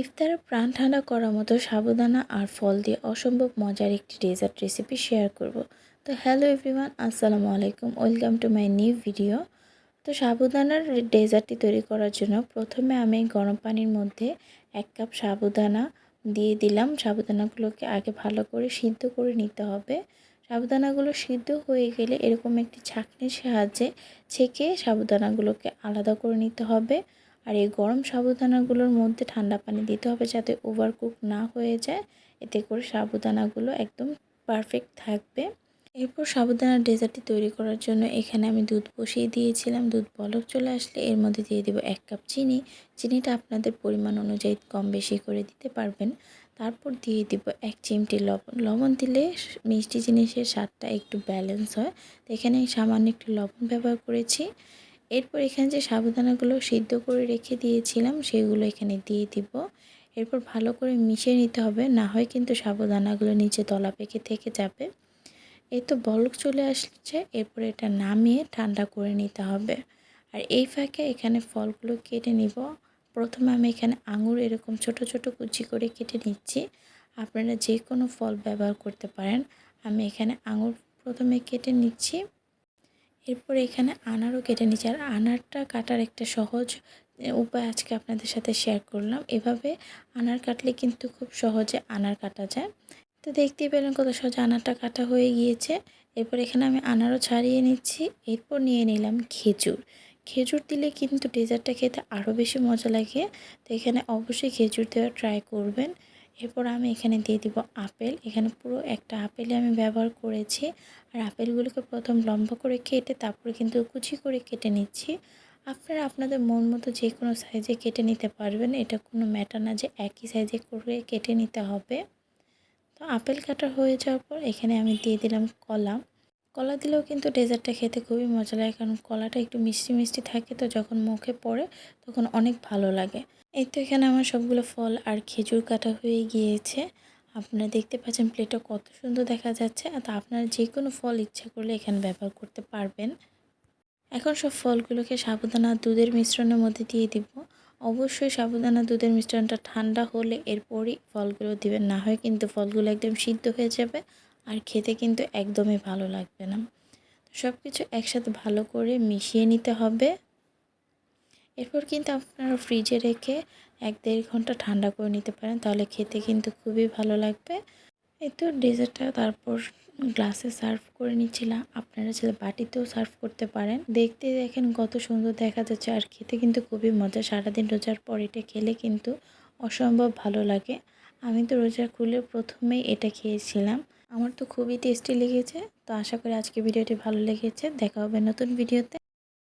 ইফতারে প্রাণ ঠান্ডা করার মতো সাবুদানা আর ফল দিয়ে অসম্ভব মজার একটি ডেজার্ট রেসিপি শেয়ার করব। তো হ্যালো এভরিওয়ান, আসসালামু আলাইকুম, welcome to my new video. তো সাবুদানার ডেজার্টটি তৈরি করার জন্য প্রথমে আমি গরম পানির মধ্যে 1 কাপ সাবুদানা দিয়ে দিলাম। সাবুদানাগুলোকে আগে ভালো করে সিদ্ধ করে নিতে হবে। সাবুদানাগুলো সিদ্ধ হয়ে গেলে এরকম একটি ছাঁকনির সাহায্যে ছেঁকে সাবুদানাগুলোকে আলাদা করে নিতে হবে। আর এই গরম সাবুদানাগুলোর মধ্যে ঠান্ডা পানি দিতে হবে যাতে ওভারকুক না হয়ে যায়, এতে করে সাবুদানাগুলো একদম পারফেক্ট থাকবে। এরপর সাবুদানার ডেজার্টটি তৈরি করার জন্য এখানে আমি দুধ বসিয়ে দিয়েছিলাম। দুধ বলক চলে আসলে এর মধ্যে দিয়ে দেবো 1 কাপ চিনি। চিনিটা আপনাদের পরিমাণ অনুযায়ী কম বেশি করে দিতে পারবেন। তারপর দিয়ে দিব 1 চিমটি লবণ। লবণ দিলে মিষ্টি জিনিসের স্বাদটা একটু ব্যালেন্স হয়, তো এখানে সামান্য একটু লবণ ব্যবহার করেছি। এরপর এখানে যে সাবুদানাগুলো সিদ্ধ করে রেখে দিয়েছিলাম সেগুলো এখানে দিয়ে দিব। এরপর ভালো করে মিশিয়ে নিতে হবে, না হয় কিন্তু সাবুদানাগুলো নিচে দলা পেকে থেকে যাবে। এই তো বলক চলে আসছে, এরপর এটা নামিয়ে ঠান্ডা করে নিতে হবে। আর এই ফাঁকে এখানে ফলগুলো কেটে নিব। প্রথমে আমি এখানে আঙুর এরকম ছোট ছোট কুচি করে কেটে নিচ্ছি। আপনারা যে কোনো ফল ব্যবহার করতে পারেন। আমি এখানে আঙুর প্রথমে কেটে নিচ্ছি। এরপর এখানে আনারও কেটে নিচ্ছি। আর আনারটা কাটার একটা সহজ উপায় আজকে আপনাদের সাথে শেয়ার করলাম। এভাবে আনার কাটলে কিন্তু খুব সহজে আনার কাটা যায়। তো দেখতেই পেলেন কত সহজে আনারটা কাটা হয়ে গিয়েছে। এরপর এখানে আমি আনারও ছাড়িয়ে নিচ্ছি। এরপর নিয়ে নিলাম খেজুর। খেজুর দিলে কিন্তু ডেজার্টটা খেতে আরও বেশি মজা লাগে, তো এখানে অবশ্যই খেজুর দেওয়ার ট্রাই করবেন। এরপর আমি এখানে দিয়ে দিব আপেল। এখানে পুরো একটা আপেলে আমি ব্যবহার করেছি। আর আপেলগুলোকে প্রথম লম্বা করে কেটে তারপরে কিন্তু কুচি করে কেটে নিচ্ছি। আপনারা আপনাদের মন মতো যে কোনো সাইজে কেটে নিতে পারবেন, এটা কোনো ম্যাটার না যে একই সাইজে করে কেটে নিতে হবে। তো আপেল কাটা হয়ে যাওয়ার পর এখানে আমি দিয়ে দিলাম কলা। কলা দিলেও কিন্তু ডেজার্টটা খেতে খুবই মজা লাগে, কারণ কলাটা একটু মিষ্টি মিষ্টি থাকে, তো যখন মুখে পড়ে তখন অনেক ভালো লাগে। এই তো এখানে আমার সবগুলো ফল আর খেজুর কাটা হয়ে গিয়েছে। আপনারা দেখতে পাচ্ছেন প্লেটটা কত সুন্দর দেখা যাচ্ছে। তো আপনারা যে কোনো ফল ইচ্ছা করলে এখানে ব্যবহার করতে পারবেন। এখন সব ফলগুলোকে সাবুদানা দুধের মিশ্রণের মধ্যে দিয়ে দিব। অবশ্যই সাবুদানা দুধের মিশ্রণটা ঠান্ডা হলে এরপরই ফলগুলো দিবেন, না হয় কিন্তু ফলগুলো একদম সিদ্ধ হয়ে যাবে আর খেতে কিন্তু একদমই ভালো লাগবে না। সব কিছু একসাথে ভালো করে মিশিয়ে নিতে হবে। এরপর কিন্তু আপনারা ফ্রিজে রেখে 1-1.5 ঘন্টা ঠান্ডা করে নিতে পারেন, তাহলে খেতে কিন্তু খুবই ভালো লাগবে। এই তো ডেজার্টটা তারপর গ্লাসে সার্ভ করে নিচ্ছিলাম। আপনারা চাইলে বাটিতেও সার্ভ করতে পারেন। দেখতে দেখেন কত সুন্দর দেখা যাচ্ছে, আর খেতে কিন্তু খুবই মজা। সারাদিন রোজার পর এটা খেলে কিন্তু অসম্ভব ভালো লাগে। আমি তো রোজা খুলে প্রথমেই এটা খেয়েছিলাম। আমার তো খুবই টেস্টি লেগেছে। তো আশা করি আজকে ভিডিওটি ভালো লেগেছে। দেখা হবে নতুন ভিডিওতে।